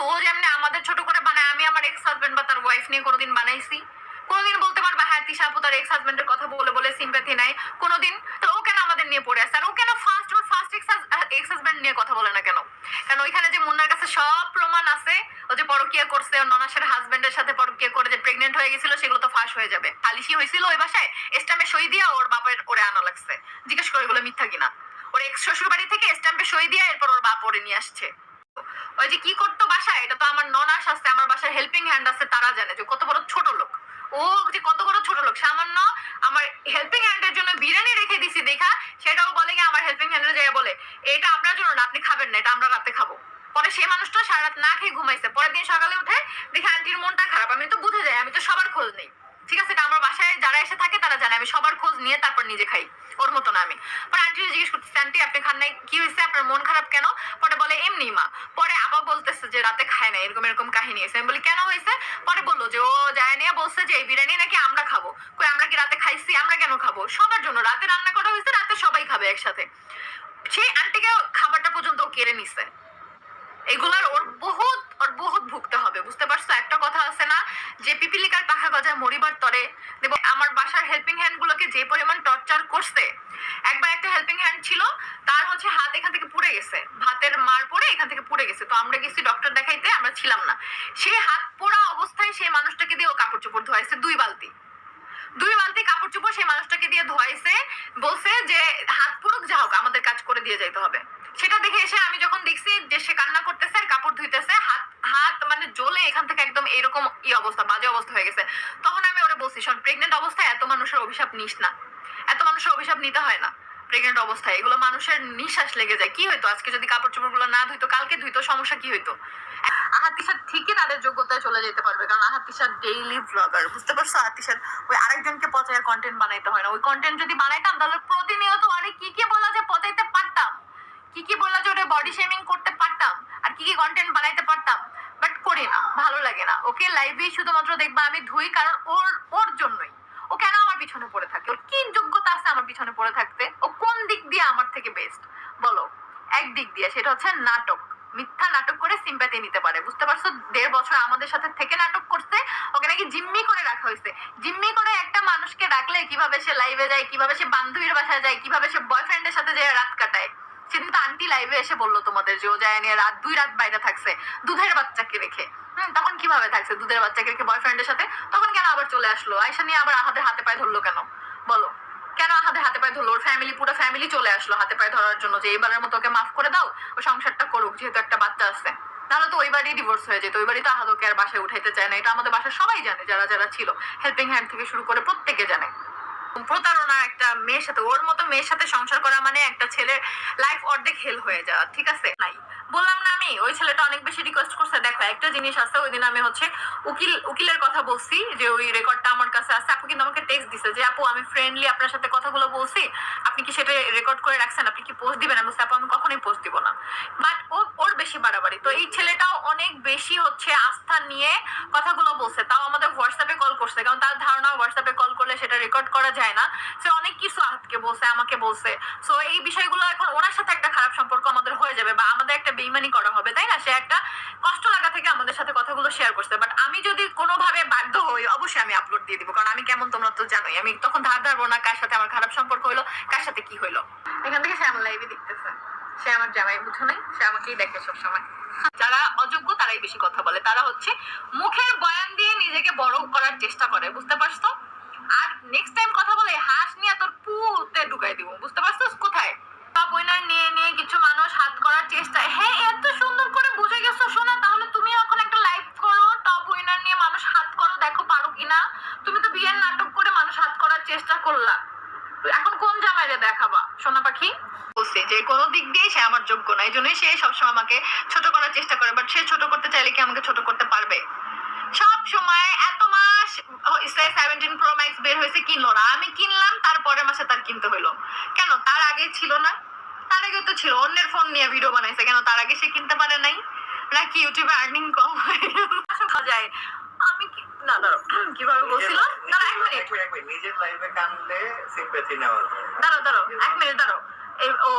দেখছো ও যেমনি আমাদের ছোট করে বানায়, আমি আমার এক্স হাজবেন্ড বা তার ওয়াইফ নিয়ে কোনোদিন বানাইছি? কোনোদিন বলতে পারবা হ্যাঁ তিশা আপু তার এক্স হাজবেন্ডের কথা বলে বলে সিম্প্যাথি নাই কোনোদিন? তো ও কেন আমাদের নিয়ে পড়ে আছে? আর ও কেন ফার্স্ট এক্স হাজবেন্ড নিয়ে কথা বলে না কেন? কারণ ওইখানে যে মুন্নার কাছে সব প্রমাণ আছে, ও যে পরকিয়া করছে, ওর ননাসের হাজবেন্ডের সাথে পরকিয়া করে যে প্রেগনেন্ট হয়ে গেছিল, সেগুলো তো ফাঁস হয়ে যাবে। খালিশি হয়েছিল ওই বাসায়, স্ট্যাম্পে সই দিয়া ওর বাপের ওরে আনা লাগছে। জিজ্ঞেস করে এগুলো মিথ্যা কিনা? ওর এক্স শ্বশুর বাড়ি থেকে স্ট্যাম্পে সই দিয়া এরপর ওর বাপ ওরে নিয়ে আসছে। ওই যে কি করতো বাসায়, এটা তো আমার ননাস আছে, আমার বাসায় হেল্পিং হ্যান্ড আছে, তারা জানে যে কত বড় ছোট লোক ও, যে কত বড় ছোট লোক। সামান্য আমার হেল্পিং হ্যান্ডের জন্য বিরিয়ানি রেখে দিছি দেখা, সেটাও বলে কি আমার হেল্পিং হ্যান্ডের জায়গায় বলে এটা আপনার জন্য না, আপনি খাবেন না, এটা আমরা রাতে খাবো। পরে সেই মানুষটা সারা রাত না খেয়ে ঘুমাইছে, পরের দিন সকালে উঠে দেখে আন্টির মনটা খারাপ। আমি তো বুঝে যাই, আমি তো সবার খোঁজ নেই, ঠিক আছে? এটা আমার বাসায় যারা এসে থাকে তারা জানে আমি সবার খোঁজ নিয়ে তারপর নিজে খাই, ওর মতো না আমি। পরে আন্টি জিজ্ঞেস করতেছে আন্টি আপনি খান নাই, কি হয়েছে, আপনার মন খারাপ কেন? পরে বলে এমনি মা। পরে আবার বলতেছে যে রাতে খায় না, এরকম এরকম কাহিনী আছে। আমি বলি কেন হয়েছে? পরে বললো যে ও যায় নিয়ে বলছে যে এই বিরিয়ানি নাকি আমরা খাবো। কই আমরা কি রাতে খাইছি? আমরা কেন খাবো? সবার জন্য রাতে রান্না করা হয়েছে, রাতে সবাই খাবে একসাথে। সেই আন্টিকে খাবারটা পর্যন্ত কেড়ে নিছে। এগুলার ওর বহুত ভুগতে হবে, বুঝতে পারছো? একটা কথা আছে না যে পিপিলিকার পাখা গজায় মরিবার তরে। দেখো আমার বাসার হেল্পিং হ্যান্ড গুলোকে যে পরিমাণ টর্চার করছে। একবার একটা হেল্পিং হ্যান্ড ছিল, তার হচ্ছে হাত এখান থেকে পুড়ে গেছে, ভাতের মার পড়ে এখান থেকে পুড়ে গেছে। তো আমরা গেছি ডক্টর দেখাইতে, আমরা ছিলাম না। সেই হাত পোড়া অবস্থায় সেই মানুষটাকে দিয়ে ও কাপড় চোপড় ধোয়াইছে 2 বালতি কাপড় চোপড় সেই মানুষটাকে দিয়ে ধোয়াইছে। বলছে যে হাত পুরুক যা হোক আমাদের কাজ করে দিয়ে যাইতে হবে। সেটা দেখে এসে আমি যখন দেখছি যে সে কান্না করতেছে আর কাপড় ধুইতেছে, হাত হাত মানে জ্বলে এখান থেকে একদম এরকম অবস্থা, বাজে অবস্থা হয়ে গেছে। তখন আমি ওরে বলছি শোন, প্রেগনেন্ট অবস্থায় এত মানুষের অভিশাপ নিস না, এত মানুষের অভিশাপ নিতে হয় না প্রেগনেন্ট অবস্থায়। এগুলো মানুষের নিঃশ্বাস লেগে যায়। কি হইতো আজকে যদি কাপড় চোপড় গুলো না ধুইতো, কালকে ধুইতো, সমস্যা কি হইতো? আহাতিশার ঠিকই তাদের যোগ্যতায় চলে যেতে পারবে, কারণ আহাতিশার ডেইলি ব্লগার, বুঝতে পারছো? আহাতিশার ওই আরেকজনকে পচাইয়ের কন্টেন্ট বানাইতে হয় না। ওই কন্টেন্ট যদি বানাইতাম তাহলে প্রতিনিয়ত অনেক কি কি বলা যে পচাইতে পারতাম, কি কি বলা যে ওরে বডি শেমিং করতে পারতাম, আর কি কি কন্টেন্ট বানাইতে পারতাম। বাট করি না, ভালো লাগে না। ওকে লাইভে শুধুমাত্র দেখবা আমি ধুই, কারণ ওর ওর জন্যই। ও কেন আমার পিছনে পড়ে থাকে? ওর কি যোগ্যতা আছে আমার পিছনে পড়ে থাকতে? ও কোন দিক দিয়ে আমার থেকে বেস্ট বলো? এক দিক দিয়ে, সেটা হচ্ছে নাটক। মিথ্যা নাটক করে সিম্প্যাথি নিতে পারে, বুঝতে পারছো? 1.5 বছর আমাদের সাথে থেকে নাটক করছে। ওকে নাকি জিম্মি করে রাখা হয়েছে। জিম্মি করে একটা মানুষকে রাখলে কিভাবে সে লাইভে যায়, কিভাবে সে বান্ধবীর বাসায় যায়, কিভাবে সে বয়ফ্রেন্ডের সাথে যায় রাত কাটায়। সেদিন তো আন্টি লাইভে এসে বললো তোমাদের যে ও যায় নিয়ে 2 রাত বাইরে থাকছে দুধের বাচ্চাকে রেখে। তখন কিভাবে থাকছে দুধের বাচ্চাকে রেখে বয়ফ্রেন্ডের সাথে? তখন কেন আবার চলে আসলো? আয়সা নিয়ে আবার আহাদের হাতে পায়ে ধরলো কেন বলো? কেন আহাদের হাতে পায়ে ধরলো? ওর ফ্যামিলি, পুরো ফ্যামিলি চলে আসলো হাতে পায়ে ধরার জন্য যে এবারের মতো ওকে মাফ করে দাও, ও সংসারটা করুক, যেহেতু একটা বাচ্চা আছে। তাহলে তো ওই বাড়ি ডিভোর্স হয়ে যেত। ওই বাড়ি তো আহাদকে আর বাসায় উঠাইতে চায় না। এটা আমাদের বাসায় সবাই জানে, যারা যারা ছিল হেল্পিং হ্যান্ড থেকে শুরু করে প্রত্যেকে জানে। প্রতারণা একটা মেয়ের সাথে, ওর মতো মেয়ের সাথে সংসার করা মানে একটা ছেলের লাইফ অর্ধেক হেল হয়ে যাওয়া, ঠিক আছে? নাই বললাম না আমি, ওই ছেলেটা অনেক বেশি রিকোয়েস্ট করছে। দেখো একটা জিনিস আছে, ওই দিন আমি হচ্ছে উকিলের কথা বলছি, যে ওই রেকর্ডটা আমার কাছে আছে। আপু কিন্তু আমাকে টেক্সট দিছে যে আপু আমি ফ্রেন্ডলি আপনার সাথে কথাগুলো বলছি, আপনি কি সেটা রেকর্ড করে রাখছেন, আপনি কি পোস্ট দিবেন? আমি বলছি আপু আমি কখনোই পোস্ট দিব না। বাট ওর বেশি বাড়াবাড়ি। তো এই ছেলেটাও অনেক বেশি হচ্ছে আস্থা নিয়ে কথাগুলো বলছে, তাও আমাদের হোয়াটসঅ্যাপে কল করছে, কারণ তার ধারণা হোয়াটসঅ্যাপে কল করলে সেটা রেকর্ড করা যায় না। সে অনেক কিছু আহাতকে বলছে, আমাকে বলছে। সো এই বিষয়গুলো এখন ওনার সাথে একটা খারাপ সম্পর্ক আমাদের হয়ে যাবে, বা আমাদের একটা বেইমানি করা হবে, তাই না? সে একটা কষ্ট লাগা থেকে আমাদের সাথে কথাগুলো শেয়ার করছে। বাট আমি যদি কোনোভাবে বাধ্য হই, অবশ্যই আমি আপলোড দিয়ে দিব, কারণ আমি কেমন তোমরা তো জানোই। আমি তখন ধার ধারবো না কার সাথে আমার খারাপ সম্পর্ক হইলো, কার সাথে কি হইলো। এখান থেকে সে আমার লাইভে দেখতেছে, সে আমার জামাই, বুঝো নাই? সে আমাকেই দেখে সবসময়। যারা অযোগ্য তারাই বেশি কথা বলে, তারা হচ্ছে মুখের বয়ান দিয়ে নিজেকে বড় করার চেষ্টা করে, বুঝতে পারছো? আর নেক্সট টাইম কথা বলে হাঁস নিয়ে তোর পুতে ঢুকাই দিব, বুঝতে পারছো কোথায়? টপ উইনার নিয়ে নিয়ে কিছু মানুষ হাত করার চেষ্টা। হ্যাঁ এত সুন্দর করে বুঝে গেছো শোনা, তাহলে তুমি এখন একটা লাইভ করো, টপ উইনার নিয়ে মানুষ হাত করো, দেখো পারো কিনা। তুমি তো বিয়ের নাটক করে মানুষ হাত করার চেষ্টা করলা, এখন কোন জামাইরে দেখাবা সোনা পাখি? বলছি যে কোনো দিক দিয়ে সে আমার যোগ্য না, এই জন্যই সে সবসময় আমাকে ছোট করার চেষ্টা করে। বাট সে ছোট করতে চাইলে কি আমাকে ছোট করতে পারবে? সব সময় এত মাস 17 Pro Max বের হয়েছে, কিনলো না। আমি কিনলাম, তারপরের মাসে তার কিনতে হইলো কেন? তার আগে ছিল না? তার আগে তো ছিল, অন্যের ফোন নিয়ে ভিডিও বানাইছে, কেন তার আগে সে কিনতে পারে নাই? নাকি ইউটিউবে আর্নিং কম হয়ে যায়? আমি না দাঁড়ো, কিভাবে বলছিল? দাঁড়ো 1 মিনিট, নিজের লাইফে কানলে সিম্প্যাথি নেওয়া যায়। দাঁড়ো 1 মিনিট দাঁড়ো। ও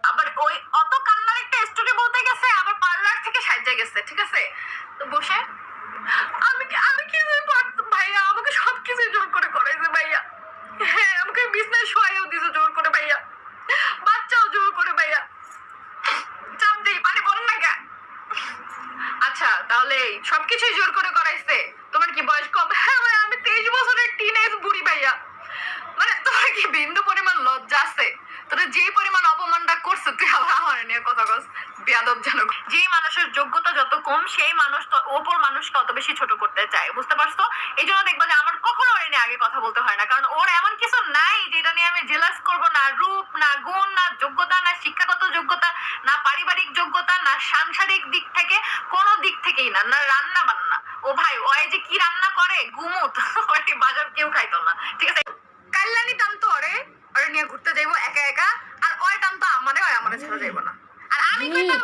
আবার ওই অত কান্নার একটা স্টোরি বলতে গেছে, আবার পার্লার থেকে 60 জায়গায় গেছে, ঠিক আছে? তো বসে আমি কিছুই পারতাম ভাইয়া, আমাকে সবকিছু জোর করে করাইছে ভাইয়া। হ্যাঁ, আমাকে বিছনায় শোয়াইও দিছে জোর করে ভাইয়া, বাচ্চাও জোর করে ভাইয়া। চাপ দেই, পানি পড়েন না কেন? আচ্ছা, তাহলে সবকিছুই জোর করে করাইছে। তোমার কি বয়স কম? হ্যাঁ ভাই, আমি 23 বছরের টিনেজ বুড়ি ভাইয়া। মানে তোর কি বিন্দু পরিমাণ লজ্জা আছে? তোরা যে পরিমাণ অপমানটা করছে, তুই আবার আমার নিয়ে কথা কস, বেয়াদবজনক। যেই মানুষের যোগ্যতা যত কম, সেই মানুষ অপর মানুষকে অত বেশি ছোট করতে চায়, বুঝতে পারছো? এই জন্য দেখবা যে আমার কখনো ওর নিয়ে আগে কথা বলতে হয় না, কারণ ওর এমন কিছু নাই যেটা নিয়ে আমি জেলাস করবো। না রূপ, না গুণ, না যোগ্যতা, না শিক্ষাগত যোগ্যতা, না পারিবারিক যোগ্যতা, না সাংসারিক দিক থেকে, কোনো দিক থেকেই না, না রান্না বান্না। ও ভাই, ওই যে কি রান্না করে, গুমুত, ওই বাজার কেউ খাইতো না, ঠিক আছে? কাল্লানি টানতো ওরে নিয়ে ঘুরতে যাইবো একা একা, আর ওই টানতো আমারে, ওই আমারে ছেড়ে যাইবো না। আর আমি কইতাম